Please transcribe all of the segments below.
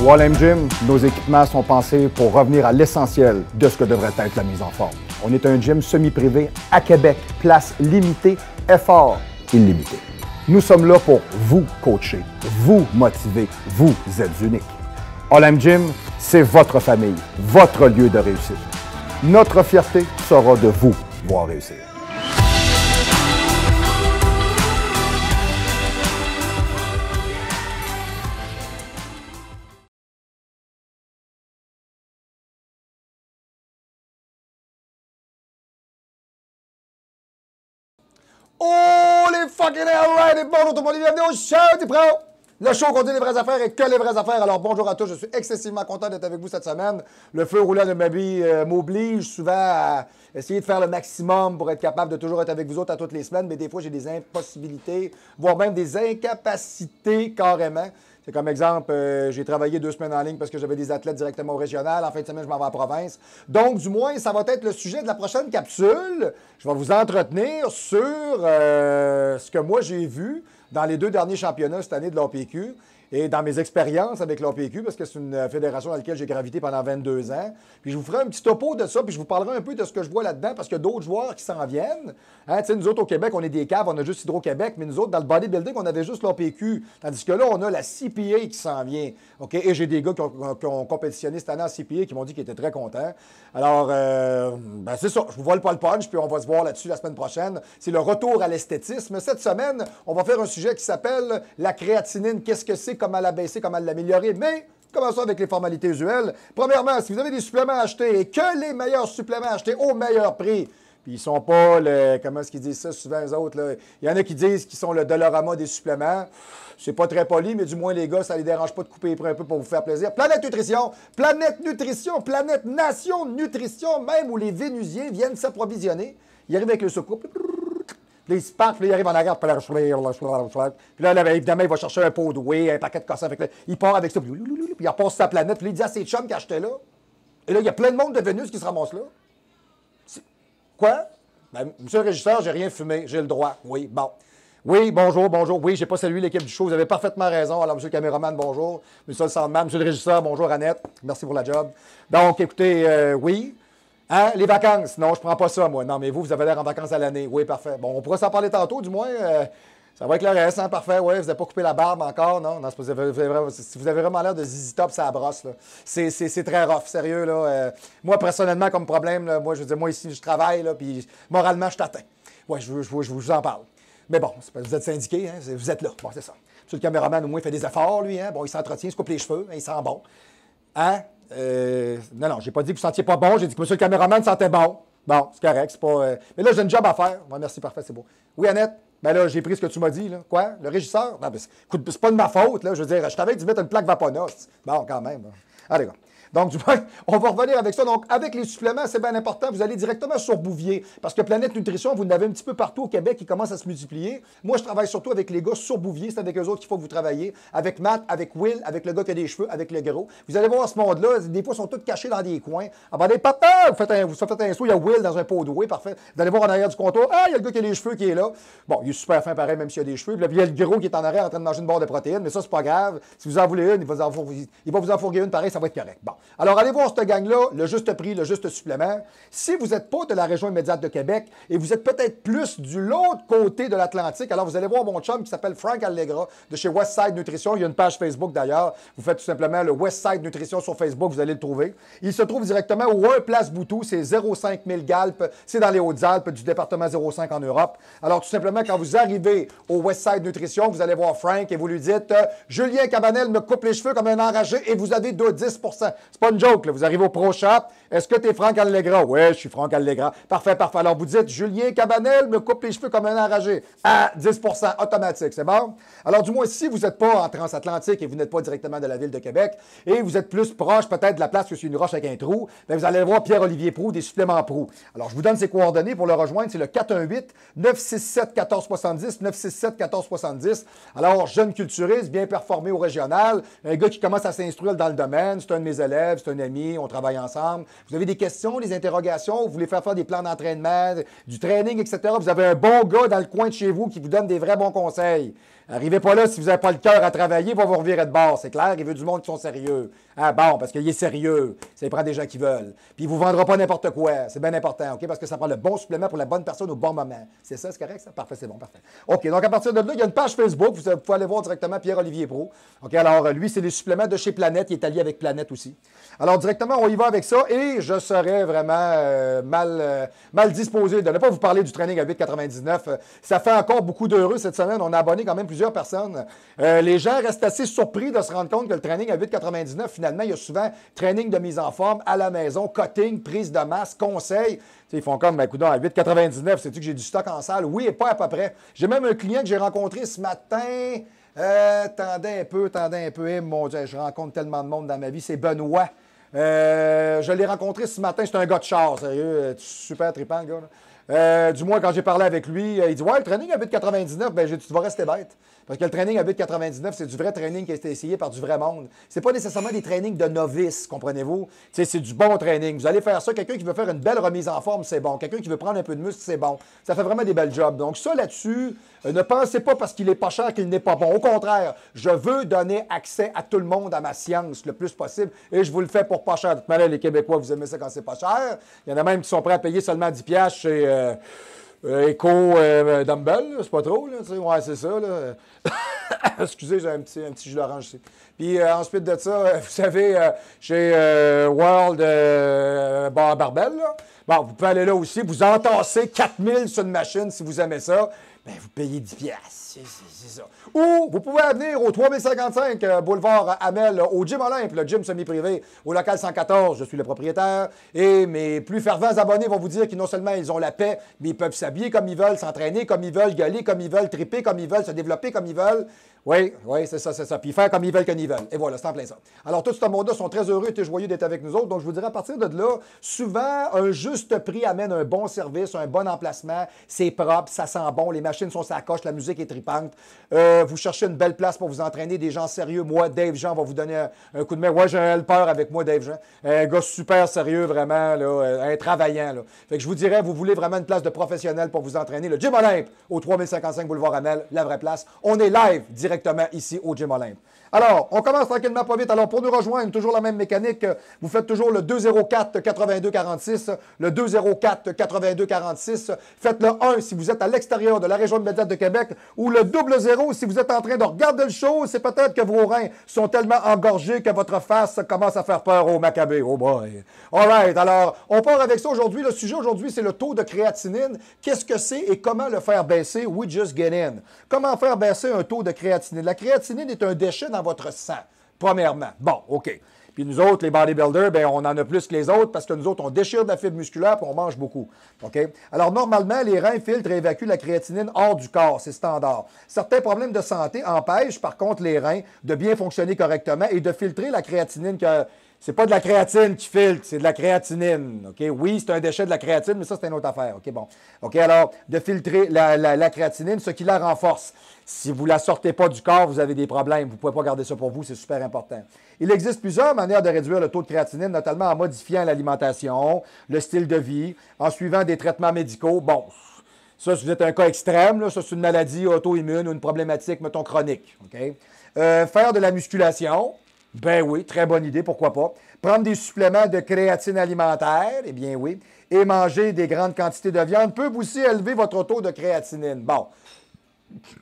Wall Gym, nos équipements sont pensés pour revenir à l'essentiel de ce que devrait être la mise en forme. On est un gym semi-privé à Québec, place limitée, effort illimité. Nous sommes là pour vous coacher, vous motiver, vous êtes unique. All Gym, c'est votre famille, votre lieu de réussite. Notre fierté sera de vous voir réussir. Oh les fucking alright et bonjour tout le monde, bienvenue au show du pro! Le show qu'on dit les vraies affaires et que les vraies affaires. Alors bonjour à tous, je suis excessivement content d'être avec vous cette semaine. Le feu roulant de ma vie m'oblige souvent à essayer de faire le maximum pour être capable de toujours être avec vous autres à toutes les semaines, mais des fois j'ai des impossibilités, voire même des incapacités carrément. C'est comme exemple, j'ai travaillé 2 semaines en ligne parce que j'avais des athlètes directement au régional. En fin de semaine, je m'en vais en province. Donc, du moins, ça va être le sujet de la prochaine capsule. Je vais vous entretenir sur ce que moi j'ai vu dans les 2 derniers championnats cette année de l'APQ et dans mes expériences avec l'APQ, parce que c'est une fédération dans laquelle j'ai gravité pendant 22 ans. Puis je vous ferai un petit topo de ça, puis je vous parlerai un peu de ce que je vois là-dedans, parce qu'il y a d'autres joueurs qui s'en viennent. Hein, tu sais, nous autres au Québec, on est des caves, on a juste Hydro-Québec, mais nous autres, dans le bodybuilding, on avait juste l'APQ. Tandis que là, on a la CPA qui s'en vient. OK? Et j'ai des gars qui ont compétitionné cette année en CPA qui m'ont dit qu'ils étaient très contents. Alors, ben c'est ça. Je vous vole pas le punch, puis on va se voir là-dessus la semaine prochaine. C'est le retour à l'esthétisme. Cette semaine, on va faire un sujet qui s'appelle la créatinine. Qu'est-ce que c'est? Comment la baisser? Comment l'améliorer? Mais commençons avec les formalités usuelles. Premièrement, si vous avez des suppléments à acheter et que les meilleurs suppléments à acheter au meilleur prix, puis ils sont pas le... Comment est-ce qu'ils disent ça souvent, eux autres? Là? Il y en a qui disent qu'ils sont le Dollarama des suppléments. C'est pas très poli, mais du moins, les gars, ça les dérange pas de couper les prix un peu pour vous faire plaisir. Planète Nutrition, Planète Nation de Nutrition, même où les Vénusiens viennent s'approvisionner. Ils arrivent avec le secours. Puis là, il se part, puis là, il arrive en arrière. Puis là, évidemment, il va chercher un pot de whey, un paquet de cossins. Il part avec ça. Puis il repasse sa planète. Puis là, il dit à ses chums qui achetaient là. Et là, il y a plein de monde de Vénus qui se ramasse là. Quoi? Ben, monsieur le régisseur, j'ai rien fumé. J'ai le droit. Oui, bon. Oui, bonjour. Oui, j'ai pas salué l'équipe du show. Vous avez parfaitement raison. Alors, monsieur le caméraman, bonjour. Monsieur le soundman, monsieur le régisseur, bonjour, Annette. Merci pour la job. Donc, écoutez, oui. Hein? Les vacances? Non, je prends pas ça, moi. Non, mais vous avez l'air en vacances à l'année. Oui, parfait. Bon, on pourra s'en parler tantôt, du moins. Ça va avec le reste, hein? Parfait. Oui, vous n'avez pas coupé la barbe encore, non? Non, vous avez vraiment l'air de Zizi Top, ça brosse, là. C'est très rough, sérieux, là. Moi, personnellement, comme problème, là, moi, je veux dire, moi, ici, je travaille, là, puis moralement, je t'atteins. Oui, je vous en parle. Mais bon, vous êtes syndiqué, hein? Vous êtes là. Bon, c'est ça. Monsieur le caméraman, au moins, il fait des efforts, lui, hein? Bon, il s'entretient, il se coupe les cheveux, hein? Il sent bon. Hein? Non, j'ai pas dit que vous sentiez pas bon, j'ai dit que monsieur le caméraman sentait bon. Bon, c'est correct, c'est pas... Mais là, j'ai une job à faire. Ouais, merci, parfait, c'est beau. Oui, Annette? Ben là, j'ai pris ce que tu m'as dit, là. Quoi? Le régisseur? Non, ben, écoute, c'est pas de ma faute, là. Je veux dire, je t'avais dit de mettre une plaque Vaponos. Bon, quand même. Allez, gars. Donc, du moins, on va revenir avec ça. Donc, avec les suppléments, c'est bien important. Vous allez directement sur Bouvier. Parce que Planète Nutrition, vous en avez un petit peu partout au Québec qui commence à se multiplier. Moi, je travaille surtout avec les gars sur Bouvier. C'est avec eux autres qu'il faut que vous travaillez. Avec Matt, avec Will, avec le gars qui a des cheveux, avec le gros. Vous allez voir ce monde-là. Des fois, ils sont tous cachés dans des coins. Ah ben, des papas! Vous faites un saut. Il y a Will dans un pot de whey. Parfait. Vous allez voir en arrière du comptoir. Ah, il y a le gars qui a les cheveux qui est là. Bon, il est super fin pareil, même s'il a des cheveux. Puis il y a le gros qui est en arrière en train de manger une barre de protéines. Mais ça, c'est pas grave. Si vous en voulez une, il va vous en fourguer une pareil, ça va être correct. Bon. Alors, allez voir cette gang-là, le juste prix, le juste supplément. Si vous n'êtes pas de la région immédiate de Québec et vous êtes peut-être plus du l'autre côté de l'Atlantique, alors vous allez voir mon chum qui s'appelle Frank Allegra de chez Westside Nutrition. Il y a une page Facebook d'ailleurs. Vous faites tout simplement le Westside Nutrition sur Facebook, vous allez le trouver. Il se trouve directement au 1 Place Boutou, c'est 0,5 000 Galpes, c'est dans les Hautes-Alpes du département 05 en Europe. Alors tout simplement, quand vous arrivez au Westside Nutrition, vous allez voir Frank et vous lui dites Julien Cabanel me coupe les cheveux comme un enragé et vous avez 10 %. C'est pas une joke, là. Vous arrivez au Pro Shop. Est-ce que tu es Frank Allegra? Oui, je suis Frank Allegra. Parfait, parfait. Alors, vous dites, Julien Cabanel me coupe les cheveux comme un enragé. À 10 % automatique, c'est bon? Alors, du moins, si vous n'êtes pas en transatlantique et vous n'êtes pas directement de la ville de Québec et vous êtes plus proche peut-être de la place que c'est une roche avec un trou, bien, vous allez voir Pierre-Olivier Proulx, des suppléments Proulx. Alors, je vous donne ses coordonnées pour le rejoindre. C'est le 418-967-1470, 967-1470. Alors, jeune culturiste, bien performé au régional, un gars qui commence à s'instruire dans le domaine. C'est un de mes élèves, c'est un ami, on travaille ensemble. Vous avez des questions, des interrogations, vous voulez faire des plans d'entraînement, du training, etc. Vous avez un bon gars dans le coin de chez vous qui vous donne des vrais bons conseils. Arrivez pas là si vous n'avez pas le cœur à travailler, il va vous revirer de bord, c'est clair. Il veut du monde qui sont sérieux. Ah bon, parce qu'il est sérieux. Ça prend des gens qui veulent. Puis il ne vous vendra pas n'importe quoi. C'est bien important, OK? Parce que ça prend le bon supplément pour la bonne personne au bon moment. C'est ça, c'est correct, ça? Parfait, c'est bon, parfait. OK, donc à partir de là, il y a une page Facebook. Vous pouvez aller voir directement Pierre-Olivier Pro. OK, alors lui, c'est les suppléments de chez Planète. Il est allié avec Planète aussi. Alors directement, on y va avec ça et je serais vraiment mal disposé de ne pas vous parler du training à 8,99. Ça fait encore beaucoup d'heureux cette semaine. On a abonné quand même plusieurs personnes. Les gens restent assez surpris de se rendre compte que le training à 8,99, finalement, il y a souvent training de mise en forme à la maison, cutting, prise de masse, conseils. T'sais, ils font comme, ben, écoute, à 8,99, sais-tu que j'ai du stock en salle? Oui, et pas à peu près. J'ai même un client que j'ai rencontré ce matin. Attendez un peu. Mon Dieu, je rencontre tellement de monde dans ma vie. C'est Benoît. Je l'ai rencontré ce matin. C'est un gars de char, sérieux. Super trippant, le gars. Du moins, quand j'ai parlé avec lui, il dit, ouais, le training à 8,99, ben, j'ai dit, tu vas rester bête. Parce que le training à 8,99, c'est du vrai training qui a été essayé par du vrai monde. C'est pas nécessairement des trainings de novices, comprenez-vous? C'est du bon training. Vous allez faire ça. Quelqu'un qui veut faire une belle remise en forme, c'est bon. Quelqu'un qui veut prendre un peu de muscle, c'est bon. Ça fait vraiment des belles jobs. Donc ça, là-dessus, ne pensez pas parce qu'il est pas cher qu'il n'est pas bon. Au contraire, je veux donner accès à tout le monde à ma science le plus possible et je vous le fais pour pas cher. De toute manière, les Québécois, vous aimez ça quand c'est pas cher. Il y en a même qui sont prêts à payer seulement 10$ chez Eco Dumbbell. C'est pas trop, là. Ouais, c'est ça, là. Excusez, j'ai un petit jus d'orange ici. Puis ensuite de ça, vous savez, chez World Barbell, là, bon, vous pouvez aller là aussi, vous entassez 4000 sur une machine si vous aimez ça, bien, vous payez 10$. C'est ça. Ou vous pouvez venir au 3055 boulevard Hamel, au Gym Olympe, le gym semi-privé, au local 114. Je suis le propriétaire. Et mes plus fervents abonnés vont vous dire que non seulement ils ont la paix, mais ils peuvent s'habiller comme ils veulent, s'entraîner comme ils veulent, gueuler comme ils veulent, triper comme ils veulent, se développer comme ils veulent. Oui, c'est ça. Puis faire comme ils veulent quand ils veulent. Et voilà, c'est en plein ça. Alors, tout ce monde-là sont très heureux et joyeux d'être avec nous autres. Donc, je vous dirais, à partir de là, souvent, un juste prix amène un bon service, un bon emplacement. C'est propre, ça sent bon, les machines sont sa coche, la musique est tripante. Vous cherchez une belle place pour vous entraîner, des gens sérieux. Moi, Dave Jean va vous donner un coup de main. Ouais, j'ai un helper avec moi, Dave Jean. Un gars super sérieux, vraiment, là, un travaillant. Là. Fait que je vous dirais, vous voulez vraiment une place de professionnel pour vous entraîner. Le Gym Olympe, au 3055 boulevard Hamel, la vraie place. On est live directement ici au Gym Olympe. Alors, on commence tranquillement pas vite. Alors, pour nous rejoindre, toujours la même mécanique, vous faites toujours le 204-82-46, le 204-82-46. Faites le 1 si vous êtes à l'extérieur de la région immédiate de Québec ou le 00 si vous êtes en train de regarder le show. C'est peut-être que vos reins sont tellement engorgés que votre face commence à faire peur au Maccabée. Oh boy! All right, alors, on part avec ça aujourd'hui. Le sujet aujourd'hui, c'est le taux de créatinine. Qu'est-ce que c'est et comment le faire baisser? We just get in. Comment faire baisser un taux de créatinine? La créatinine est un déchet dans votre sang, premièrement. Bon, OK. Puis nous autres, les bodybuilders, bien, on en a plus que les autres parce que nous autres, on déchire de la fibre musculaire et on mange beaucoup. OK? Alors, normalement, les reins filtrent et évacuent la créatinine hors du corps. C'est standard. Certains problèmes de santé empêchent, par contre, les reins de bien fonctionner correctement et de filtrer la créatinine que... C'est pas de la créatine qui filtre, c'est de la créatinine. OK? Oui, c'est un déchet de la créatine, mais ça, c'est une autre affaire. OK, bon. OK, alors, de filtrer la créatinine, ce qui la renforce. Si vous ne la sortez pas du corps, vous avez des problèmes. Vous ne pouvez pas garder ça pour vous, c'est super important. Il existe plusieurs manières de réduire le taux de créatinine, notamment en modifiant l'alimentation, le style de vie, en suivant des traitements médicaux. Bon, ça, si vous êtes un cas extrême, là, ça, c'est une maladie auto-immune ou une problématique, mettons, chronique. OK? Faire de la musculation. Ben oui, très bonne idée, pourquoi pas. Prendre des suppléments de créatine alimentaire, eh bien oui. Et manger des grandes quantités de viande peut aussi élever votre taux de créatinine. Bon.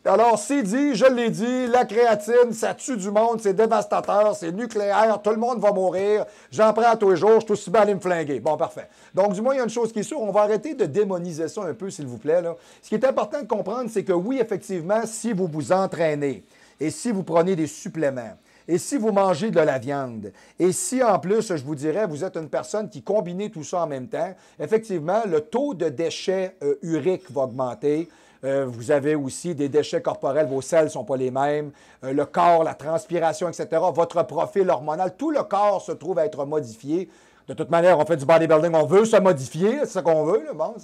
Alors, c'est dit, je l'ai dit, la créatine, ça tue du monde, c'est dévastateur, c'est nucléaire, tout le monde va mourir. J'en prends à tous les jours, je suis aussi bien allé me flinguer. Bon, parfait. Donc, du moins, il y a une chose qui est sûre, on va arrêter de démoniser ça un peu, s'il vous plaît, là. Ce qui est important de comprendre, c'est que oui, effectivement, si vous vous entraînez et si vous prenez des suppléments, et si vous mangez de la viande, et si en plus, je vous dirais, vous êtes une personne qui combinez tout ça en même temps, effectivement, le taux de déchets uriques va augmenter. Vous avez aussi des déchets corporels, vos selles ne sont pas les mêmes, le corps, la transpiration, etc., votre profil hormonal, tout le corps se trouve à être modifié. De toute manière, on fait du bodybuilding, on veut se modifier, c'est ça qu'on veut. Là, bon,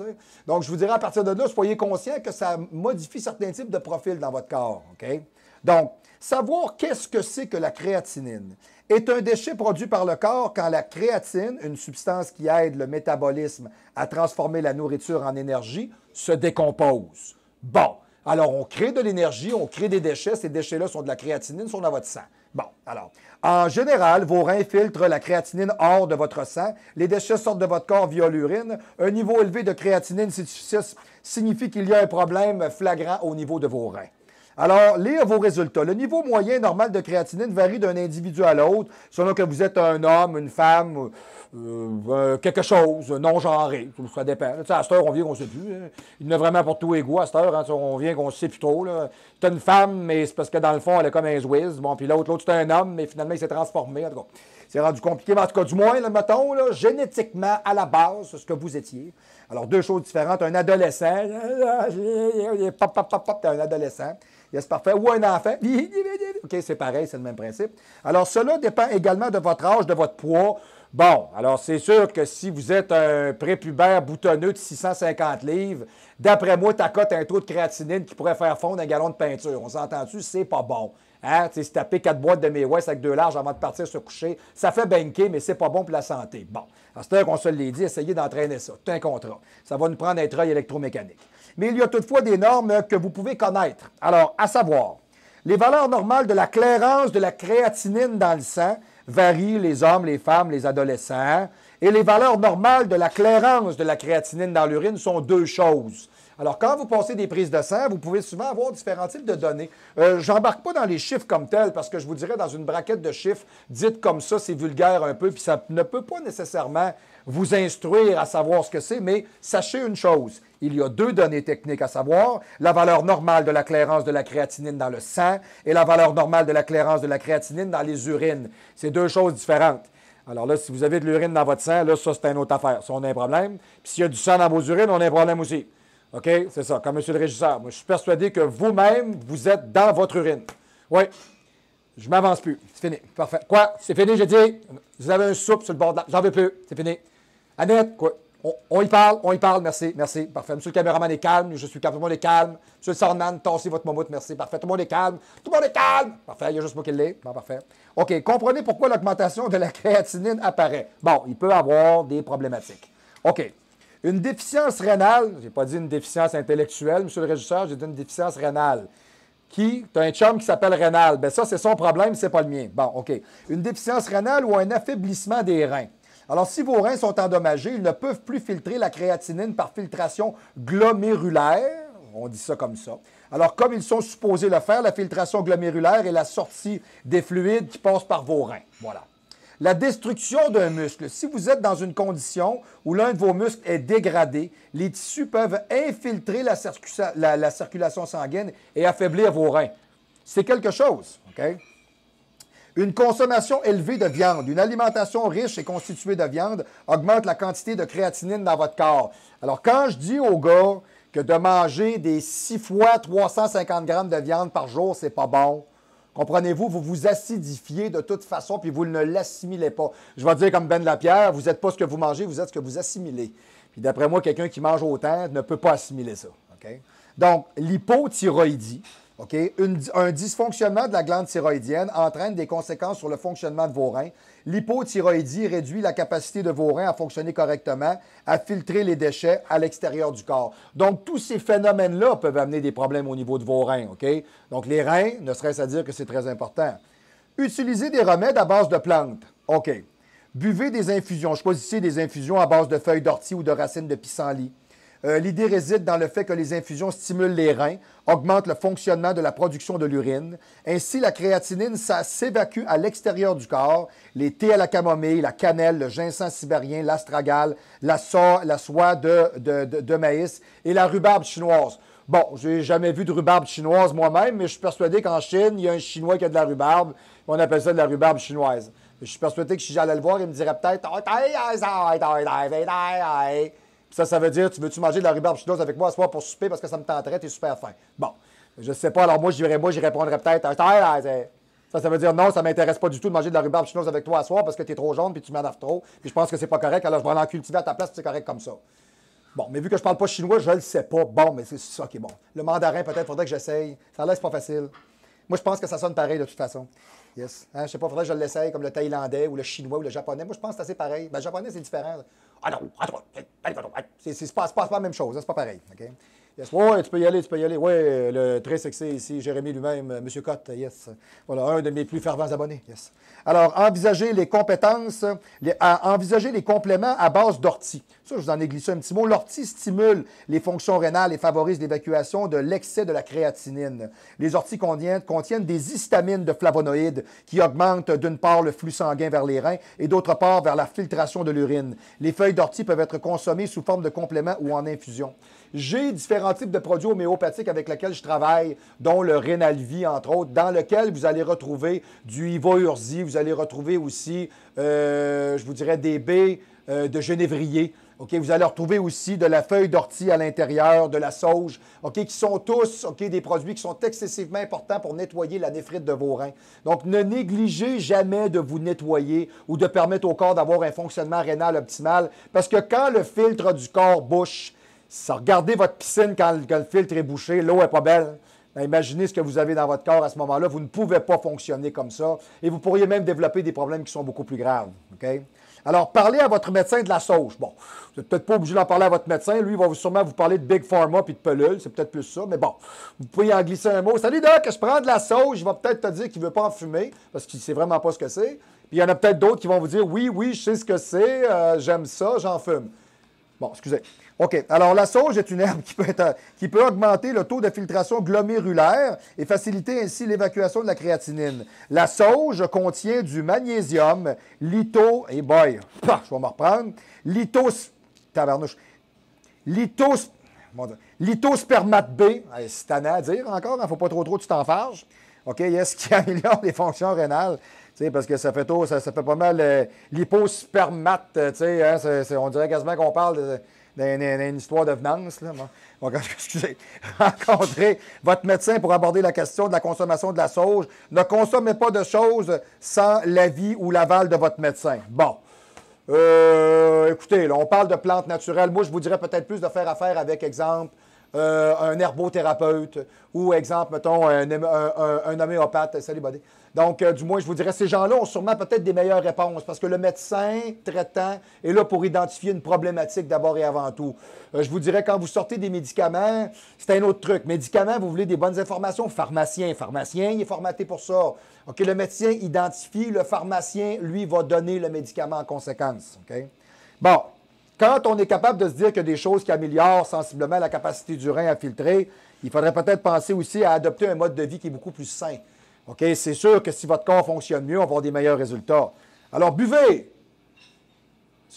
donc, je vous dirais à partir de là, soyez conscient que ça modifie certains types de profils dans votre corps. OK? Donc, savoir qu'est-ce que c'est que la créatinine est un déchet produit par le corps quand la créatine, une substance qui aide le métabolisme à transformer la nourriture en énergie, se décompose. Bon, Alors, on crée de l'énergie, on crée des déchets. Ces déchets-là sont de la créatinine, sont dans votre sang. Bon, alors, en général, vos reins filtrent la créatinine hors de votre sang. Les déchets sortent de votre corps via l'urine. Un niveau élevé de créatinine signifie qu'il y a un problème flagrant au niveau de vos reins. Alors, lire vos résultats. Le niveau moyen normal de créatinine varie d'un individu à l'autre, selon que vous êtes un homme, une femme, quelque chose, non-genré. Ça dépend. Tu sais, à cette heure, on vient qu'on ne sait plus. Hein. Il y en a vraiment pour tous les goûts à cette heure. Hein. On vient qu'on ne sait plus trop. Tu as une femme, mais c'est parce que dans le fond, elle est comme un Zwiz. Bon, puis l'autre, c'est un homme, mais finalement, il s'est transformé. En tout cas, c'est rendu compliqué. Mais en tout cas, du moins, là, mettons, là, génétiquement, à la base, c'est ce que vous étiez. Alors, deux choses différentes. Un adolescent, pop, pop, pop, pop, t'es un adolescent. Yes, parfait. Ou un enfant. OK, c'est pareil, c'est le même principe. Alors, cela dépend également de votre âge, de votre poids. Bon, alors c'est sûr que si vous êtes un prépubère boutonneux de 650 livres, d'après moi, ta cote a un taux de créatinine qui pourrait faire fondre un gallon de peinture. On s'entend-tu? C'est pas bon. Hein? Tu sais, se taper 4 boîtes de May West avec 2 larges avant de partir se coucher, ça fait banquer, mais c'est pas bon pour la santé. Bon, à cette heure qu'on se l'ait dit, essayez d'entraîner ça. C'est un contrat. Ça va nous prendre un treuil électromécanique. Mais il y a toutefois des normes que vous pouvez connaître. Alors, à savoir, les valeurs normales de la clairance de la créatinine dans le sang varient les hommes, les femmes, les adolescents. Et les valeurs normales de la clairance de la créatinine dans l'urine sont deux choses. Alors, quand vous passez des prises de sang, vous pouvez souvent avoir différents types de données. J'embarque pas dans les chiffres comme tels parce que je vous dirais dans une braquette de chiffres, dites comme ça, c'est vulgaire un peu, puis ça ne peut pas nécessairement vous instruire à savoir ce que c'est, mais sachez une chose, il y a deux données techniques à savoir, la valeur normale de la clairance de la créatinine dans le sang et la valeur normale de la clairance de la créatinine dans les urines. C'est deux choses différentes. Alors là, si vous avez de l'urine dans votre sang, là, ça, c'est une autre affaire. Ça, on a un problème. Puis s'il y a du sang dans vos urines, on a un problème aussi. OK? C'est ça, comme monsieur le régisseur. Moi, je suis persuadé que vous-même, vous êtes dans votre urine. Oui. Je m'avance plus. C'est fini. Parfait. Quoi? C'est fini, j'ai dit. Vous avez un soupe sur le bord de la... J'en veux plus. C'est fini. Annette, quoi? On y parle. Merci, merci. Parfait. Monsieur le caméraman est calme. Je suis calme. Tout le monde est calme. Monsieur le soundman, tassez votre mammouth. Merci. Parfait. Tout le monde est calme. Tout le monde est calme. Parfait. Il y a juste moi qui l'ai. Bon, parfait. OK. Comprenez pourquoi l'augmentation de la créatinine apparaît. Bon, il peut avoir des problématiques. OK. Une déficience rénale, je n'ai pas dit une déficience intellectuelle, monsieur le régisseur, j'ai dit une déficience rénale. Tu as un chum qui s'appelle rénal. Bien, ça, c'est son problème, c'est pas le mien. Bon, OK. Une déficience rénale ou un affaiblissement des reins. Alors, si vos reins sont endommagés, ils ne peuvent plus filtrer la créatinine par filtration glomérulaire. On dit ça comme ça. Alors, comme ils sont supposés le faire, la filtration glomérulaire est la sortie des fluides qui passent par vos reins. Voilà. La destruction d'un muscle. Si vous êtes dans une condition où l'un de vos muscles est dégradé, les tissus peuvent infiltrer la circulation sanguine et affaiblir vos reins. C'est quelque chose. OK? Une consommation élevée de viande. Une alimentation riche et constituée de viande augmente la quantité de créatinine dans votre corps. Alors, quand je dis aux gars que de manger des 6 fois 350 grammes de viande par jour, c'est pas bon, comprenez-vous, vous vous acidifiez de toute façon, puis vous ne l'assimilez pas. Je vais dire comme Ben Lapierre, vous n'êtes pas ce que vous mangez, vous êtes ce que vous assimilez. Puis d'après moi, quelqu'un qui mange autant ne peut pas assimiler ça. Okay? Donc, l'hypothyroïdie, okay? Un dysfonctionnement de la glande thyroïdienne entraîne des conséquences sur le fonctionnement de vos reins. L'hypothyroïdie réduit la capacité de vos reins à fonctionner correctement, à filtrer les déchets à l'extérieur du corps. Donc, tous ces phénomènes-là peuvent amener des problèmes au niveau de vos reins. Okay? Donc, les reins, ne serait-ce à dire que c'est très important. Utilisez des remèdes à base de plantes. OK. Buvez des infusions. Choisissez des infusions à base de feuilles d'ortie ou de racines de pissenlit. L'idée réside dans le fait que les infusions stimulent les reins, augmentent le fonctionnement de la production de l'urine. Ainsi, la créatinine, ça s'évacue à l'extérieur du corps. Les thés à la camomille, la cannelle, le ginseng sibérien, l'astragale, la soie de maïs et la rhubarbe chinoise. Bon, je n'ai jamais vu de rhubarbe chinoise moi-même, mais je suis persuadé qu'en Chine, il y a un Chinois qui a de la rhubarbe. On appelle ça de la rhubarbe chinoise. Je suis persuadé que si j'allais le voir, il me dirait peut-être... Ça veut dire, tu veux-tu manger de la rhubarbe chinoise avec moi ce soir pour souper parce que ça me tenterait, t'es super faim. Bon, je ne sais pas, alors moi, j'y répondrais peut-être, ça veut dire non, ça ne m'intéresse pas du tout de manger de la rhubarbe chinoise avec toi ce soir parce que t'es trop jaune puis tu m'énerves trop, puis je pense que c'est pas correct, alors je vais aller en cultiver à ta place, c'est correct comme ça. Bon, mais vu que je parle pas chinois, je le sais pas. Bon, mais c'est ça qui est bon. Le mandarin, peut-être, faudrait que j'essaye. Ça laisse pas facile. Moi, je pense que ça sonne pareil de toute façon. Yes. Hein, je sais pas, faudrait que je l'essaye comme le thaïlandais ou le chinois ou le japonais. Moi, je pense que c'est assez pareil. Ben, le japonais, c'est différent. Ah non, c'est pas la même chose, hein, c'est pas pareil. Okay? Yes. Oui, tu peux y aller, tu peux y aller. Oui, le très sexy ici, Jérémy lui-même, M. Cotte, yes. Voilà, un de mes plus fervents abonnés, yes. Alors, envisager les compétences, envisager les compléments à base d'ortie. Ça, je vous en ai glissé un petit mot. L'ortie stimule les fonctions rénales et favorise l'évacuation de l'excès de la créatinine. Les orties contiennent des histamines de flavonoïdes qui augmentent d'une part le flux sanguin vers les reins et d'autre part vers la filtration de l'urine. Les feuilles d'ortie peuvent être consommées sous forme de complément ou en infusion. J'ai différents types de produits homéopathiques avec lesquels je travaille, dont le Renalvi, entre autres, dans lequel vous allez retrouver du Iva-Urzi, vous allez retrouver aussi, je vous dirais, des baies de genévrier. Okay? Vous allez retrouver aussi de la feuille d'ortie à l'intérieur, de la sauge, okay? Qui sont tous des produits qui sont excessivement importants pour nettoyer la néphrite de vos reins. Donc, ne négligez jamais de vous nettoyer ou de permettre au corps d'avoir un fonctionnement rénal optimal, parce que quand le filtre du corps bouche, regardez votre piscine quand le filtre est bouché, l'eau n'est pas belle. Imaginez ce que vous avez dans votre corps à ce moment-là. Vous ne pouvez pas fonctionner comme ça et vous pourriez même développer des problèmes qui sont beaucoup plus graves. Okay? Alors, parlez à votre médecin de la sauge. Bon, vous n'êtes peut-être pas obligé d'en parler à votre médecin. Lui, il va sûrement vous parler de Big Pharma puis de pelules. C'est peut-être plus ça, mais bon, vous pouvez en glisser un mot. Salut Doc, je prends de la sauge. Il va peut-être te dire qu'il ne veut pas en fumer parce qu'il ne sait vraiment pas ce que c'est. Puis il y en a peut-être d'autres qui vont vous dire oui, oui, je sais ce que c'est, j'aime ça, j'en fume. Bon, excusez. OK. Alors, la sauge est une herbe qui peut augmenter le taux de filtration glomérulaire et faciliter ainsi l'évacuation de la créatinine. La sauge contient du magnésium, je vais me reprendre, lithospermate B, c'est tannant à dire encore, il ne faut pas trop tu t'enfarges. OK, yes, qui améliore les fonctions rénales. Tu sais, parce que ça fait pas mal l'hypospermate, tu sais, hein, on dirait quasiment qu'on parle d'une histoire de venance. Là. Bon, excusez. Rencontrez votre médecin pour aborder la question de la consommation de la sauge. Ne consommez pas de choses sans l'avis ou l'aval de votre médecin. Bon. Écoutez, là, on parle de plantes naturelles. Moi, je vous dirais peut-être plus de faire affaire avec, exemple, un herbothérapeute ou, exemple, mettons, un homéopathe. Salut, buddy. Donc, du moins, je vous dirais, ces gens-là ont sûrement peut-être des meilleures réponses parce que le médecin traitant est là pour identifier une problématique d'abord et avant tout. Je vous dirais, quand vous sortez des médicaments, c'est un autre truc. Médicaments, vous voulez des bonnes informations. Pharmacien, il est formaté pour ça. OK, le médecin identifie, le pharmacien, lui, va donner le médicament en conséquence. OK? Bon. Quand on est capable de se dire qu'il y a des choses qui améliorent sensiblement la capacité du rein à filtrer, il faudrait peut-être penser aussi à adopter un mode de vie qui est beaucoup plus sain. OK? C'est sûr que si votre corps fonctionne mieux, on va avoir des meilleurs résultats. Alors, buvez!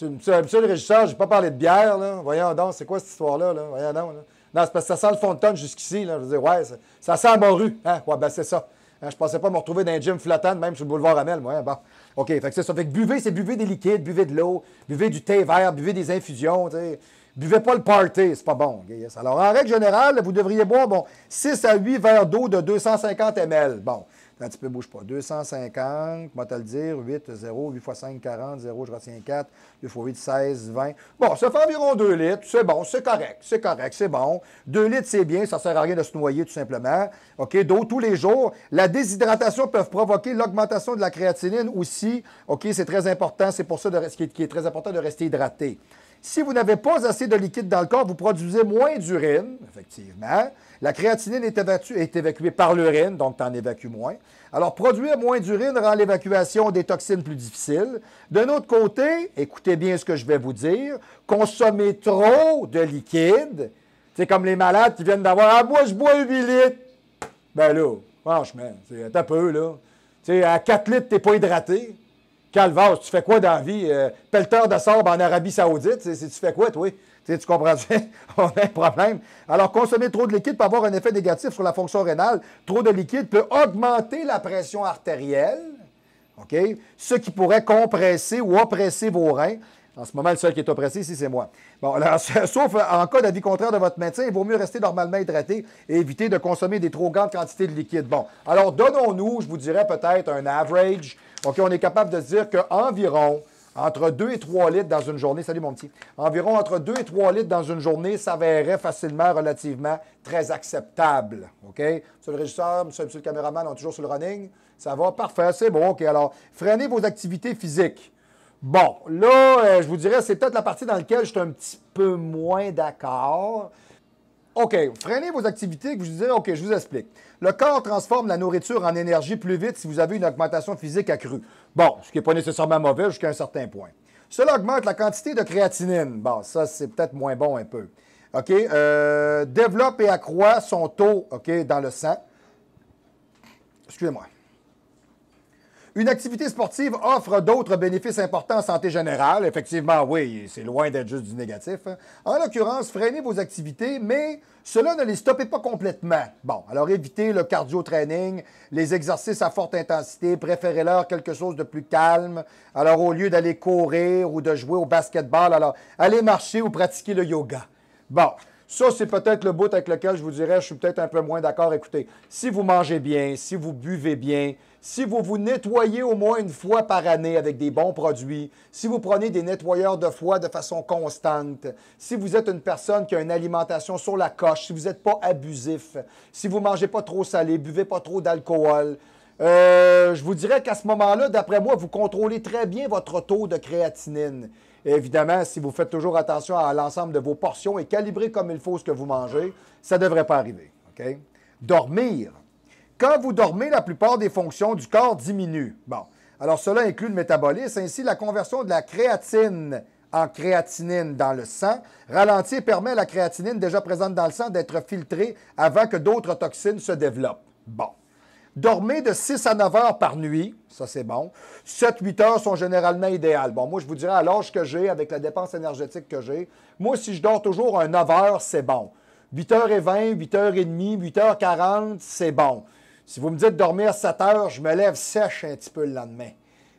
Monsieur le régisseur, je n'ai pas parlé de bière, là. Voyons donc, c'est quoi cette histoire-là? Là? Voyons donc, là. Non, c'est parce que ça sent le fond de tonne jusqu'ici. Là. Je veux dire, ouais, ça sent la morue. Hein? Ouais, ben c'est ça. Hein, je ne pensais pas me retrouver dans un gym flottant, même sur le boulevard Amel. Moi, hein? Bon. OK, fait que c'est ça. Fait que buvez des liquides, buvez de l'eau, buvez du thé vert, buvez des infusions. T'sais. Buvez pas le party, c'est pas bon. Okay, yes. Alors, en règle générale, vous devriez boire 6 à 8 verres d'eau de 250 ml. Bon, un petit peu, bouge pas. 250, moi te le dire, 8, 0, 8 x 5, 40, 0, je retiens 4, 2 x 8, 16, 20. Bon, ça fait environ 2 litres. C'est bon, c'est correct, c'est bon. 2 litres, c'est bien, ça ne sert à rien de se noyer tout simplement. OK, d'eau tous les jours. La déshydratation peut provoquer l'augmentation de la créatinine aussi. OK, c'est très important. C'est pour ça qu'il est très important de rester hydraté. Si vous n'avez pas assez de liquide dans le corps, vous produisez moins d'urine, effectivement. La créatinine est évacuée par l'urine, donc tu en évacues moins. Alors, produire moins d'urine rend l'évacuation des toxines plus difficile. D'un autre côté, écoutez bien ce que je vais vous dire, consommer trop de liquide, c'est comme les malades qui viennent d'avoir « Ah, moi, je bois 8 litres! » Ben là, franchement, c'est un peu, là. Tu sais, à 4 litres, tu n'es pas hydraté. Calvaire, tu fais quoi dans la vie? Pelleteur de sable en Arabie Saoudite, tu fais quoi, toi? Tu comprends? On a un problème. Alors, consommer trop de liquide peut avoir un effet négatif sur la fonction rénale. Trop de liquide peut augmenter la pression artérielle, OK? Ce qui pourrait compresser ou oppresser vos reins. En ce moment, le seul qui est oppressé ici, c'est moi. Bon, alors, sauf en cas d'avis contraire de votre médecin, il vaut mieux rester normalement hydraté et éviter de consommer des trop grandes quantités de liquide. Bon, alors donnons-nous, je vous dirais peut-être un average. OK, on est capable de se dire qu'environ entre 2 et 3 litres dans une journée, salut mon petit, environ entre 2 et 3 litres dans une journée s'avérerait facilement, relativement, très acceptable. OK? Monsieur le régisseur, monsieur le caméraman, on est toujours sur le running. Ça va? Parfait, c'est bon. OK, alors, freinez vos activités physiques. Bon, là, je vous dirais, c'est peut-être la partie dans laquelle je suis un petit peu moins d'accord. OK, freinez vos activités, que je vous dirais, OK, je vous explique. Le corps transforme la nourriture en énergie plus vite si vous avez une augmentation physique accrue. Bon, ce qui n'est pas nécessairement mauvais jusqu'à un certain point. Cela augmente la quantité de créatinine. Bon, ça, c'est peut-être moins bon un peu. OK, développe et accroît son taux, OK, dans le sang. Excusez-moi. Une activité sportive offre d'autres bénéfices importants en santé générale. Effectivement, oui, c'est loin d'être juste du négatif. En l'occurrence, freinez vos activités, mais cela ne les stoppez pas complètement. Bon, alors évitez le cardio-training, les exercices à forte intensité, préférez-leur quelque chose de plus calme. Alors, au lieu d'aller courir ou de jouer au basketball, alors allez marcher ou pratiquer le yoga. Bon, ça, c'est peut-être le bout avec lequel je vous dirais, je suis peut-être un peu moins d'accord. Écoutez, si vous mangez bien, si vous buvez bien, si vous vous nettoyez au moins une fois par année avec des bons produits, si vous prenez des nettoyeurs de foie de façon constante, si vous êtes une personne qui a une alimentation sur la coche, si vous n'êtes pas abusif, si vous ne mangez pas trop salé, buvez pas trop d'alcool, je vous dirais qu'à ce moment-là, d'après moi, vous contrôlez très bien votre taux de créatinine. Et évidemment, si vous faites toujours attention à l'ensemble de vos portions et calibrez comme il faut ce que vous mangez, ça ne devrait pas arriver. OK? Dormir. Quand vous dormez, la plupart des fonctions du corps diminuent. Bon, alors cela inclut le métabolisme, ainsi la conversion de la créatine en créatinine dans le sang ralentit et permet à la créatinine déjà présente dans le sang d'être filtrée avant que d'autres toxines se développent. Bon. Dormez de 6 à 9 heures par nuit, ça c'est bon. 7-8 heures sont généralement idéales. Bon, moi je vous dirais à l'âge que j'ai, avec la dépense énergétique que j'ai, moi si je dors toujours un 9 heures, c'est bon. 8h20, 8h30, 8h40, c'est bon. Si vous me dites dormir 7 heures, je me lève sèche un petit peu le lendemain.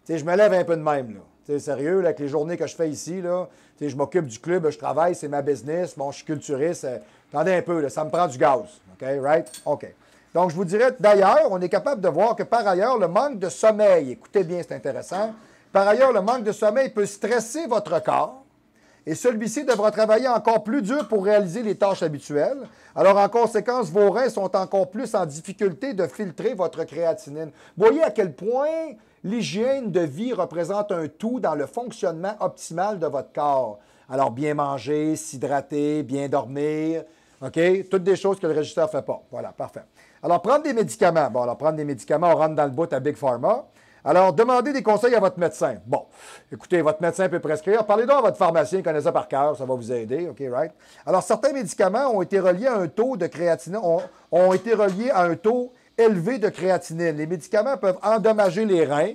T'sais, je me lève un peu de même, là. T'sais, sérieux, là, avec les journées que je fais ici, là, je m'occupe du club, je travaille, c'est ma business, bon, je suis culturiste. Attendez un peu, là, ça me prend du gaz. OK, right? OK. Donc, je vous dirais, d'ailleurs, on est capable de voir que par ailleurs, le manque de sommeil, écoutez bien, c'est intéressant, par ailleurs, le manque de sommeil peut stresser votre corps et celui-ci devra travailler encore plus dur pour réaliser les tâches habituelles. Alors, en conséquence, vos reins sont encore plus en difficulté de filtrer votre créatinine. Voyez à quel point l'hygiène de vie représente un tout dans le fonctionnement optimal de votre corps. Alors, bien manger, s'hydrater, bien dormir, OK? Toutes des choses que le régisseur ne fait pas. Voilà, parfait. Alors, prendre des médicaments. Bon, alors, prendre des médicaments, on rentre dans le bout à Big Pharma. Alors, demandez des conseils à votre médecin. Bon, écoutez, votre médecin peut prescrire. Parlez donc à votre pharmacien, il connaît ça par cœur, ça va vous aider, OK, right? Alors, certains médicaments ont été reliés à un taux de créatinine, ont été reliés à un taux élevé de créatinine. Les médicaments peuvent endommager les reins.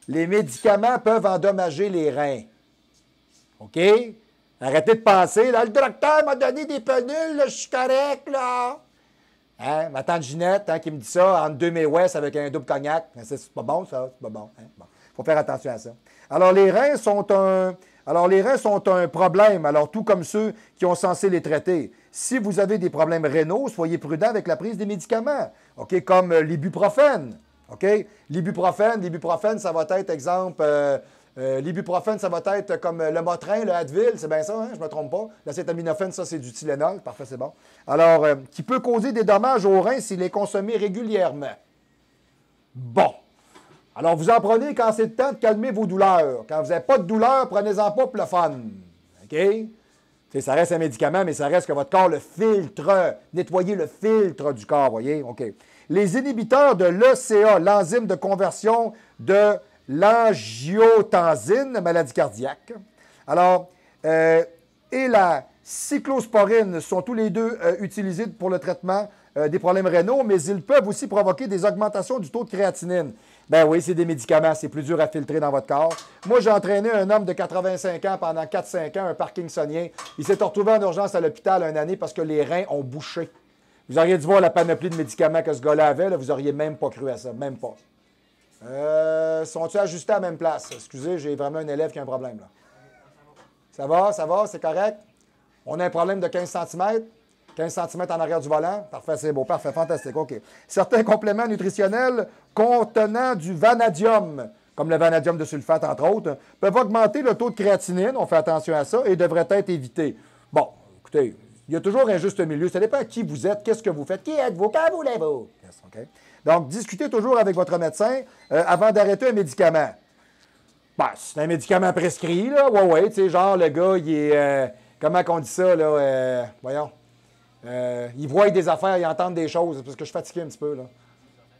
Les médicaments peuvent endommager les reins. OK? Arrêtez de penser, là, le docteur m'a donné des pelules, là, je suis correct, là. Hein? Ma tante Ginette, hein, qui me dit ça, entre deux May West avec un double cognac. C'est pas bon, ça? C'est pas bon. Hein? Bon. Faut faire attention à ça. Alors, les reins sont un problème, alors tout comme ceux qui ont censé les traiter. Si vous avez des problèmes rénaux, soyez prudent avec la prise des médicaments, OK? Comme l'ibuprofène. OK? L'ibuprofène, ça va être, exemple, l'ibuprofène, ça va être comme le Motrin, le Advil, c'est bien ça, hein? Je ne me trompe pas. L'acétaminophène, ça, c'est du Tylenol. Parfait, c'est bon. Alors, qui peut causer des dommages aux reins s'il est consommé régulièrement. Bon. Alors, vous en prenez quand c'est le temps de calmer vos douleurs. Quand vous n'avez pas de douleur, prenez-en pas pour le fun. OK? T'sais, ça reste un médicament, mais ça reste que votre corps le filtre. Nettoyez le filtre du corps, voyez? OK. Les inhibiteurs de l'ECA, l'enzyme de conversion de l'angiotensine, maladie cardiaque. Alors, et la cyclosporine sont tous les deux utilisés pour le traitement des problèmes rénaux, mais ils peuvent aussi provoquer des augmentations du taux de créatinine. Ben oui, c'est des médicaments, c'est plus dur à filtrer dans votre corps. Moi, j'ai entraîné un homme de 85 ans pendant 4-5 ans, un parkinsonien. Il s'est retrouvé en urgence à l'hôpital une année parce que les reins ont bouché. Vous auriez dû voir la panoplie de médicaments que ce gars-là avait, là, vous n'auriez même pas cru à ça, même pas. Sont-ils ajustés à la même place? Excusez, j'ai vraiment un élève qui a un problème, là. Ça va, c'est correct? On a un problème de 15 cm? 15 cm en arrière du volant? Parfait, c'est beau, parfait, fantastique, OK. Certains compléments nutritionnels contenant du vanadium, comme le vanadium de sulfate, entre autres, peuvent augmenter le taux de créatinine, on fait attention à ça, et devraient être évités. Bon, écoutez, il y a toujours un juste milieu. Ça dépend qui vous êtes, qu'est-ce que vous faites, qui êtes-vous, quand voulez-vous? Yes, OK. Donc, discutez toujours avec votre médecin avant d'arrêter un médicament. Ben, c'est un médicament prescrit, là. Ouais, tu sais, genre, le gars, il est... comment qu'on dit ça, là? Voyons. Ils voient des affaires, ils entendent des choses. C'est parce que je suis fatigué un petit peu, là.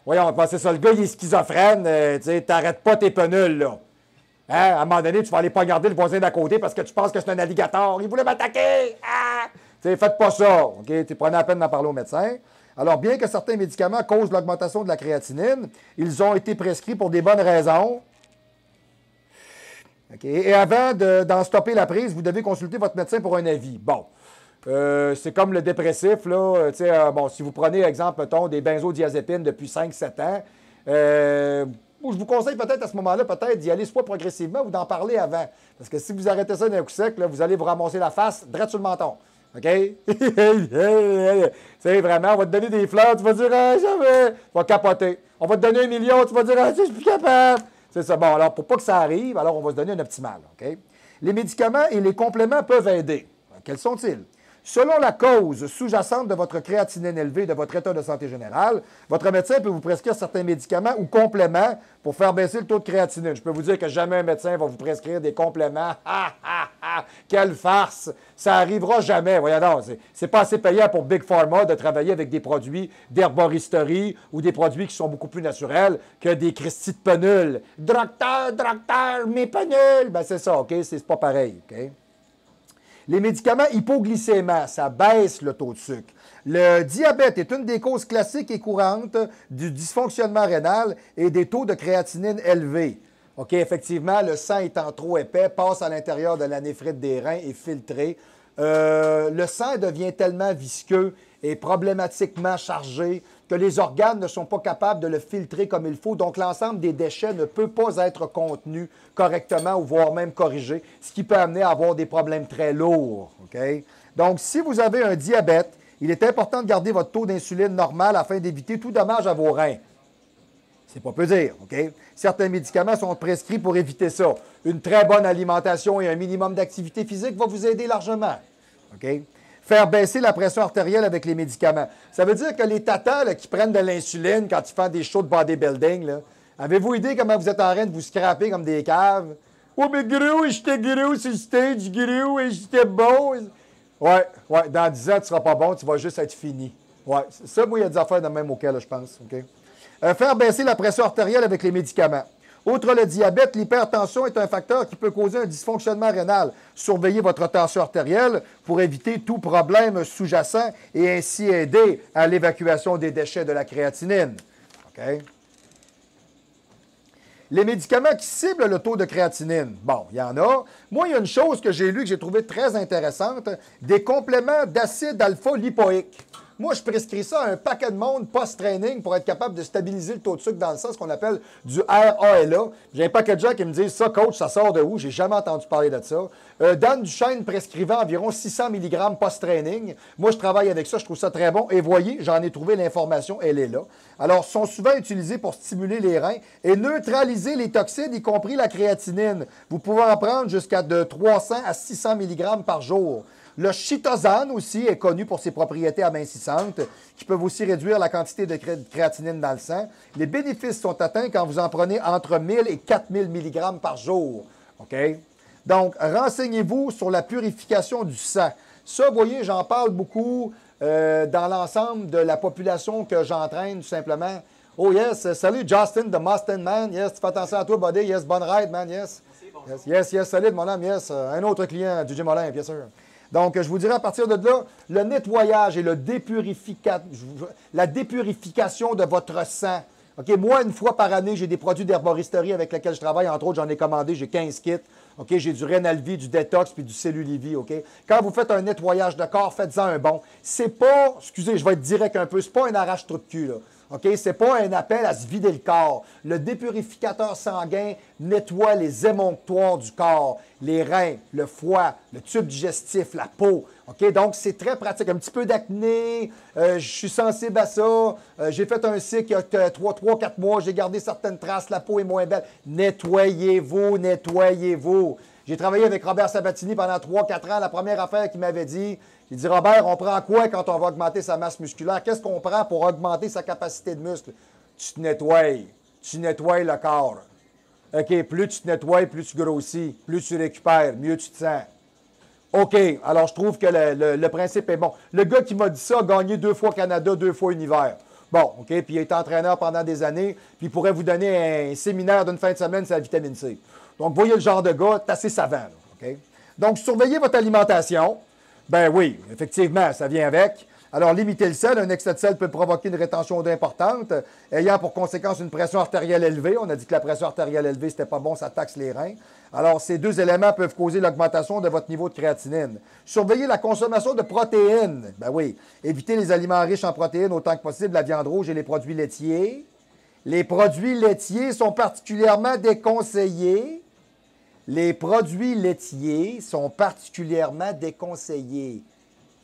Voyons, c'est ça, le gars, il est schizophrène. Tu sais, t'arrêtes pas tes penules, là. Hein? À un moment donné, tu vas aller pas regarder le voisin d'à côté parce que tu penses que c'est un alligator. Il voulait m'attaquer! Ah! Tu sais, faites pas ça, OK? Tu prenez la peine d'en parler au médecin. Alors, bien que certains médicaments causent l'augmentation de la créatinine, ils ont été prescrits pour des bonnes raisons. Okay. Et avant d'en stopper la prise, vous devez consulter votre médecin pour un avis. Bon, c'est comme le dépressif, là. Bon, si vous prenez, exemple, mettons, des benzodiazépines depuis 5-7 ans, je vous conseille peut-être à ce moment-là, peut-être d'y aller soit progressivement ou d'en parler avant. Parce que si vous arrêtez ça d'un coup sec, là, vous allez vous ramasser la face direct sur le menton. OK? C'est vraiment, on va te donner des fleurs, tu vas dire, ah, jamais. Tu vas capoter. On va te donner 1 million, tu vas dire, ah, je suis plus capable. C'est ça. Bon, alors, pour pas que ça arrive, alors on va se donner un optimal. OK? Les médicaments et les compléments peuvent aider. Quels sont-ils? Selon la cause sous-jacente de votre créatinine élevée et de votre état de santé général, votre médecin peut vous prescrire certains médicaments ou compléments pour faire baisser le taux de créatinine. Je peux vous dire que jamais un médecin va vous prescrire des compléments. Quelle farce! Ça n'arrivera jamais. Voyons donc, c'est pas assez payant pour Big Pharma de travailler avec des produits d'herboristerie ou des produits qui sont beaucoup plus naturels que des Christy de penules. Docteur, mes penules! Ben c'est ça, OK? C'est pas pareil, OK? Les médicaments hypoglycémants, ça baisse le taux de sucre. Le diabète est une des causes classiques et courantes du dysfonctionnement rénal et des taux de créatinine élevés. OK, effectivement, le sang étant trop épais, passe à l'intérieur de la néphrite des reins et filtré. Le sang devient tellement visqueux et problématiquement chargé que les organes ne sont pas capables de le filtrer comme il faut. Donc, l'ensemble des déchets ne peut pas être contenu correctement ou voire même corrigé, ce qui peut amener à avoir des problèmes très lourds. Okay? Donc, si vous avez un diabète, il est important de garder votre taux d'insuline normal afin d'éviter tout dommage à vos reins. C'est pas peu dire, OK? Certains médicaments sont prescrits pour éviter ça. Une très bonne alimentation et un minimum d'activité physique va vous aider largement. OK? Faire baisser la pression artérielle avec les médicaments. Ça veut dire que les tatas là, qui prennent de l'insuline quand ils font des shows de bodybuilding, là, avez-vous idée comment vous êtes en train de vous scraper comme des caves? Oh, mais gros, j'étais gros sur le stage, gros, et j'étais bon. Ouais, dans 10 ans, tu ne seras pas bon, tu vas juste être fini. Ouais, ça, moi, il y a des affaires de même auquel, je pense. OK? Faire baisser la pression artérielle avec les médicaments. Outre le diabète, l'hypertension est un facteur qui peut causer un dysfonctionnement rénal. Surveillez votre tension artérielle pour éviter tout problème sous-jacent et ainsi aider à l'évacuation des déchets de la créatinine. OK? Les médicaments qui ciblent le taux de créatinine. Bon, il y en a. Moi, il y a une chose que j'ai lue que j'ai trouvée très intéressante, des compléments d'acide alpha-lipoïque. Moi, je prescris ça à un paquet de monde post-training pour être capable de stabiliser le taux de sucre dans le sang, ce qu'on appelle du RALA. J'ai un paquet de gens qui me disent « Ça, coach, ça sort de où? » J'ai jamais entendu parler de ça. Dan Duchesne prescrivait environ 600 mg post-training. Moi, je travaille avec ça, je trouve ça très bon. Et voyez, j'en ai trouvé l'information, elle est là. Alors, sont souvent utilisés pour stimuler les reins et neutraliser les toxines, y compris la créatinine. Vous pouvez en prendre jusqu'à de 300 à 600 mg par jour. Le chitosane aussi est connu pour ses propriétés amincissantes qui peuvent aussi réduire la quantité de créatinine dans le sang. Les bénéfices sont atteints quand vous en prenez entre 1000 et 4000 mg par jour. OK? Donc, renseignez-vous sur la purification du sang. Ça, vous voyez, j'en parle beaucoup dans l'ensemble de la population que j'entraîne, tout simplement. Oh yes, salut Justin de Mustang Man. Yes, tu fais attention à toi, buddy. Yes, bonne ride, man. Yes. Yes, salut mon homme. Yes, un autre client du Gym Olympe, bien sûr. Donc, je vous dirais à partir de là, le nettoyage et la dépurification de votre sang. OK, moi, une fois par année, j'ai des produits d'herboristerie avec lesquels je travaille. Entre autres, j'en ai commandé, j'ai 15 kits. OK, j'ai du Renalvi, du Détox puis du Cellulivie. OK? Quand vous faites un nettoyage de corps, faites-en un bon. C'est pas, excusez, je vais être direct un peu, c'est pas un arrache-trou de cul, là. OK? C'est pas un appel à se vider le corps. Le dépurificateur sanguin nettoie les émonctoires du corps, les reins, le foie, le tube digestif, la peau. OK? Donc, c'est très pratique. Un petit peu d'acné, je suis sensible à ça. J'ai fait un cycle il y a 3-4 mois, j'ai gardé certaines traces, la peau est moins belle. Nettoyez-vous, nettoyez-vous. J'ai travaillé avec Robert Sabatini pendant 3-4 ans. La première affaire qu'il m'avait dit, il dit « Robert, on prend quoi quand on va augmenter sa masse musculaire? Qu'est-ce qu'on prend pour augmenter sa capacité de muscle? » Tu te nettoies. Tu nettoies le corps. OK, plus tu te nettoies, plus tu grossis, plus tu récupères, mieux tu te sens. OK, alors je trouve que le principe est bon. Le gars qui m'a dit ça a gagné 2 fois Canada, 2 fois Univers. Bon, OK, puis il a été entraîneur pendant des années, puis il pourrait vous donner un séminaire d'une fin de semaine sur la vitamine C. Donc, voyez le genre de gars, c'est assez savant, là, OK? Donc, surveillez votre alimentation. Ben oui, effectivement, ça vient avec. Alors, limiter le sel. Un excès de sel peut provoquer une rétention d'eau importante, ayant pour conséquence une pression artérielle élevée. On a dit que la pression artérielle élevée, c'était pas bon, ça taxe les reins. Alors, ces 2 éléments peuvent causer l'augmentation de votre niveau de créatinine. Surveillez la consommation de protéines. Ben oui, évitez les aliments riches en protéines autant que possible, la viande rouge et les produits laitiers. Les produits laitiers sont particulièrement déconseillés. Les produits laitiers sont particulièrement déconseillés.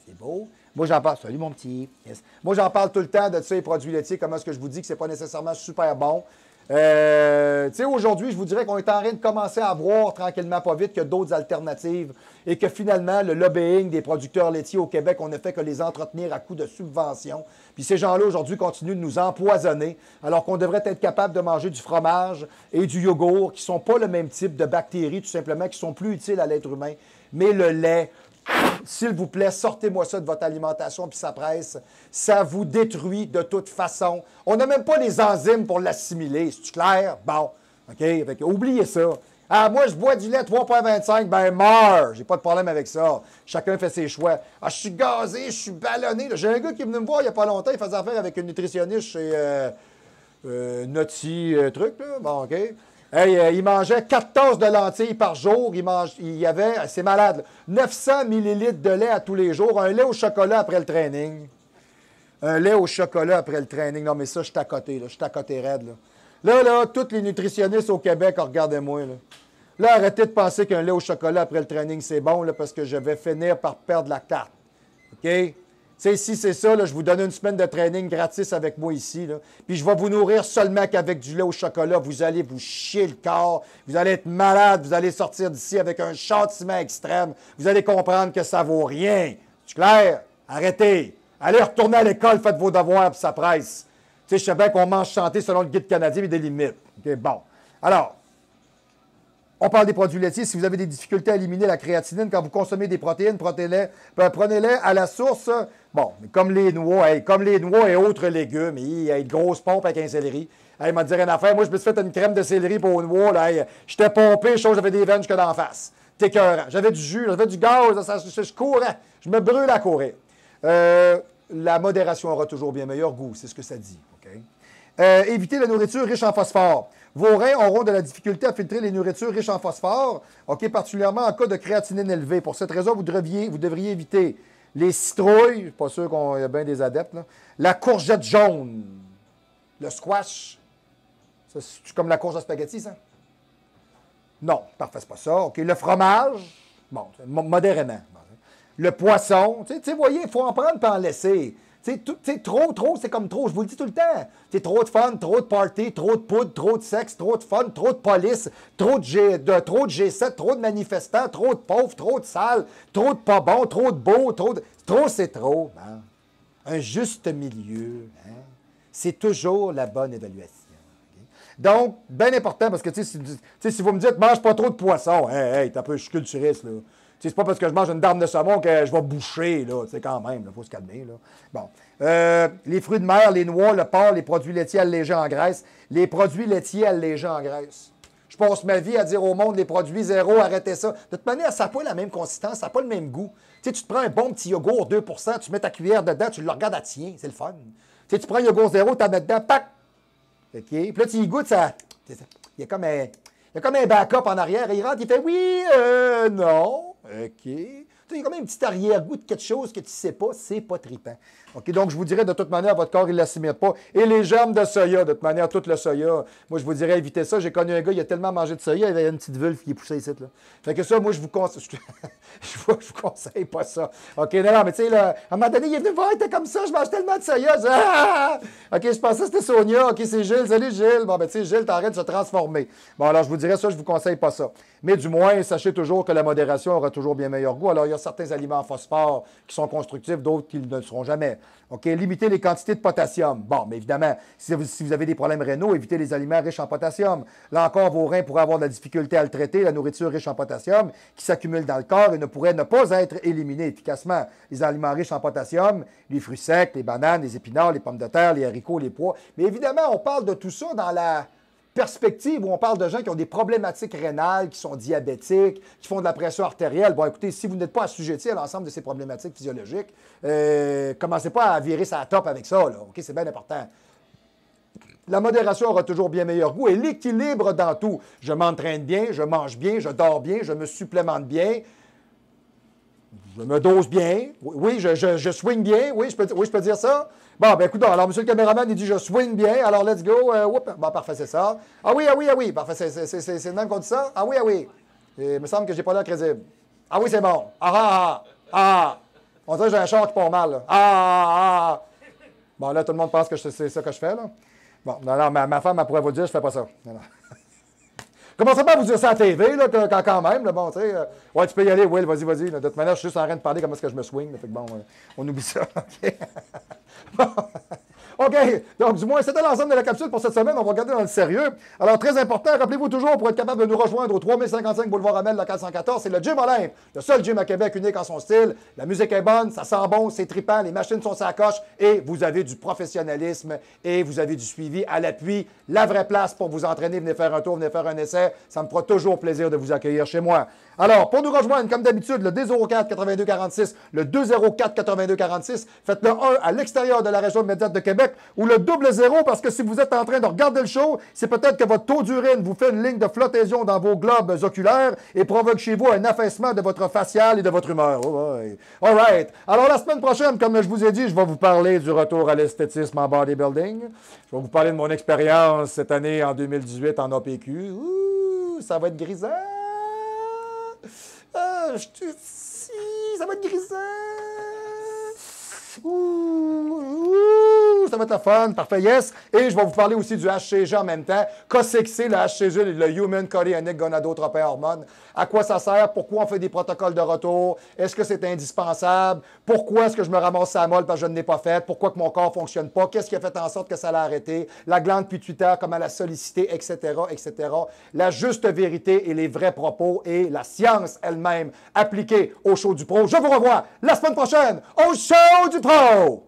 C'est beau. Moi, j'en parle. Salut, mon petit. Yes. Moi, j'en parle tout le temps de ça, les produits laitiers. Comment est-ce que je vous dis que ce n'est pas nécessairement super bon? Tu sais, aujourd'hui, je vous dirais qu'on est en train de commencer à voir tranquillement, pas vite, qu'il y a d'autres alternatives et que finalement, le lobbying des producteurs laitiers au Québec, on ne fait que les entretenir à coups de subventions. Puis ces gens-là, aujourd'hui, continuent de nous empoisonner, alors qu'on devrait être capable de manger du fromage et du yogourt, qui ne sont pas le même type de bactéries, tout simplement, qui sont plus utiles à l'être humain. Mais le lait, s'il vous plaît, sortez-moi ça de votre alimentation, puis ça presse. Ça vous détruit de toute façon. On n'a même pas les enzymes pour l'assimiler. C'est-tu clair? Bon, OK? Oubliez ça. Ah, moi, je bois du lait 3,25, ben meurs! J'ai pas de problème avec ça. Chacun fait ses choix. Ah, je suis gazé, je suis ballonné. J'ai un gars qui est venu me voir il n'y a pas longtemps. Il faisait affaire avec une nutritionniste chez Naughty truc, là. Bon, OK? Hey, il mangeait 4 tasses de lentilles par jour. Il y avait, c'est malade, 900 millilitres de lait à tous les jours. Un lait au chocolat après le training. Un lait au chocolat après le training. Non, mais ça, je suis à côté, là. Je suis à côté raide, là. Là, tous les nutritionnistes au Québec, regardez-moi, là. Là, arrêtez de penser qu'un lait au chocolat après le training, c'est bon, là, parce que je vais finir par perdre la carte. OK? sais, si c'est ça, là, je vous donne une semaine de training gratis avec moi ici. Là. Puis je vais vous nourrir seulement qu'avec du lait au chocolat. Vous allez vous chier le corps. Vous allez être malade. Vous allez sortir d'ici avec un châtiment extrême. Vous allez comprendre que ça vaut rien. C'est clair? Arrêtez. Allez retourner à l'école, faites vos devoirs, puis ça presse. Tu sais, je sais bien qu'on mange santé selon le guide canadien, mais des limites. OK, bon. Alors, on parle des produits laitiers. Si vous avez des difficultés à éliminer la créatinine quand vous consommez des protéines, prenez-les à la source. Bon, comme les noix, et autres légumes. Il y a une grosse pompe avec un céleri. Il m'a dit une affaire. Moi, je me suis fait une crème de céleri pour aux noix. J'étais pompé, j'avais des veines jusque d'en face. C'était écœurant. J'avais du jus, j'avais du gaz. Je courais. Je me brûle à courir. La modération aura toujours bien meilleur goût. C'est ce que ça dit. Okay? Évitez la nourriture riche en phosphore. Vos reins auront de la difficulté à filtrer les nourritures riches en phosphore, particulièrement en cas de créatinine élevée. Pour cette raison, vous devriez éviter les citrouilles, je ne suis pas sûr qu'il y a bien des adeptes, là. La courgette jaune, le squash, c'est comme la courge à spaghetti, ça? Non, parfait, c'est pas ça. OK, le fromage, bon, modérément. Le poisson, tu sais, voyez, il faut en prendre et en laisser. Trop, c'est comme trop. Je vous le dis tout le temps. Trop de fun, trop de party, trop de poudre, trop de sexe, trop de fun, trop de police, trop de G7, trop de manifestants, trop de pauvres, trop de sales, trop de pas bons, trop de beaux, trop, c'est trop. Hein? Un juste milieu. Hein? C'est toujours la bonne évaluation. Okay? Donc, bien important, parce que si vous me dites, mange pas trop de poisson, hey, t'as peu, je suis culturiste, là. C'est pas parce que je mange une dame de saumon que je vais boucher, là. Quand même, il faut se calmer, là. Bon. Les fruits de mer, les noix, le porc, les produits laitiers allégés en graisse. Les produits laitiers allégés en graisse. Je passe ma vie à dire au monde, les produits zéro, arrêtez ça. De toute manière, ça n'a pas la même consistance, ça n'a pas le même goût. Tu te prends un bon petit yogourt 2 tu mets ta cuillère dedans, tu le regardes à tien, c'est le fun. Tu prends un yogourt zéro, tu en mets dedans, pac! OK. Puis là, tu y goûtes, ça. Il y a comme un backup en arrière, et il rentre, il fait oui, non. OK. Il y a quand même un petit arrière-goût de quelque chose que tu ne sais pas, c'est pas trippant. OK, donc je vous dirais, de toute manière, votre corps, il ne l'assimile pas. Et les germes de soya, de toute manière, tout le soya, moi, je vous dirais, évitez ça. J'ai connu un gars, il a tellement mangé de soya, il avait une petite vulve qui est poussée ici, là. Fait que ça, moi, je vous conseille, je vous conseille pas ça. OK, non, mais tu sais, à un moment donné, il est venu me voir, il était comme ça, je mange tellement de soya. Je dis, ah! OK, je pensais que c'était Sonia. OK, c'est Gilles. Salut, Gilles. Bon, ben, tu sais, Gilles, t'arrêtes de se transformer. Bon, alors, je vous dirais ça, je vous conseille pas ça. Mais du moins, sachez toujours que la modération aura toujours bien meilleur goût. Alors, il y a certains aliments en phosphore qui sont constructifs, d'autres qui ne le seront jamais. OK? Limiter les quantités de potassium. Bon, mais évidemment, si vous avez des problèmes rénaux, évitez les aliments riches en potassium. Là encore, vos reins pourraient avoir de la difficulté à le traiter, la nourriture riche en potassium qui s'accumule dans le corps et ne pourrait ne pas être éliminée efficacement. Les aliments riches en potassium, les fruits secs, les bananes, les épinards, les pommes de terre, les haricots, les pois. Mais évidemment, on parle de tout ça dans la perspective où on parle de gens qui ont des problématiques rénales, qui sont diabétiques, qui font de la pression artérielle. Bon, écoutez, si vous n'êtes pas assujetti à l'ensemble de ces problématiques physiologiques, commencez pas à virer ça à top avec ça, là. OK, c'est bien important. La modération aura toujours bien meilleur goût et l'équilibre dans tout. Je m'entraîne bien, je mange bien, je dors bien, je me supplémente bien, je me dose bien. Oui, je swing bien. Oui, je peux dire ça. Bon, ben écoute, alors, monsieur le caméraman, il dit je swing bien. Alors, let's go. Bon, parfait, c'est ça. Ah oui, ah oui, ah oui. Parfait, c'est le même qu'on dit ça? Ah oui, ah oui. Et il me semble que j'ai pas l'air crédible. Ah oui, c'est bon. On dirait que j'ai un char qui part mal, là. Bon, là, tout le monde pense que c'est ça que je fais, là. Bon, alors, ma femme, elle pourrait vous dire, je fais pas ça. Non. Commencez pas à vous dire ça à la TV, là, quand même. Là, bon, tu sais, ouais, tu peux y aller, Will, vas-y. De toute manière, je suis juste en train de parler comment est-ce que je me swing. Là, fait que bon, on oublie ça. OK. Bon. OK, donc du moins, c'était l'ensemble de la capsule pour cette semaine. On va regarder dans le sérieux. Alors, très important, rappelez-vous toujours, pour être capable de nous rejoindre au 3055 Boulevard Amel, local 114, c'est le Gym Olympe, le seul gym à Québec unique en son style. La musique est bonne, ça sent bon, c'est trippant, les machines sont sur la coche et vous avez du professionnalisme et vous avez du suivi à l'appui. La vraie place pour vous entraîner, venez faire un tour, venez faire un essai. Ça me fera toujours plaisir de vous accueillir chez moi. Alors, pour nous rejoindre, comme d'habitude, le 204 82 46, le 204 82 46, faites le 1 à l'extérieur de la région immédiate de Québec ou le 00 parce que si vous êtes en train de regarder le show, c'est peut-être que votre taux d'urine vous fait une ligne de flottaison dans vos globes oculaires et provoque chez vous un affaissement de votre facial et de votre humeur. Oh, ouais. All right. Alors, la semaine prochaine, comme je vous ai dit, je vais vous parler du retour à l'esthétisme en bodybuilding. Je vais vous parler de mon expérience cette année en 2018 en APQ. Ouh, ça va être grisant. Ça va être grisant. Ça va être le fun. Parfait, yes. Et je vais vous parler aussi du HCG en même temps. Qu'est-ce que c'est le HCG, le Human Chorionic Gonadotropin Hormone? À quoi ça sert? Pourquoi on fait des protocoles de retour? Est-ce que c'est indispensable? Pourquoi est-ce que je me ramasse à la molle parce que je ne l'ai pas fait? Pourquoi que mon corps ne fonctionne pas? Qu'est-ce qui a fait en sorte que ça l'a arrêté? La glande pituitaire, comment la solliciter, etc., etc. La juste vérité et les vrais propos et la science elle-même appliquée au show du pro. Je vous revois la semaine prochaine au show du pro!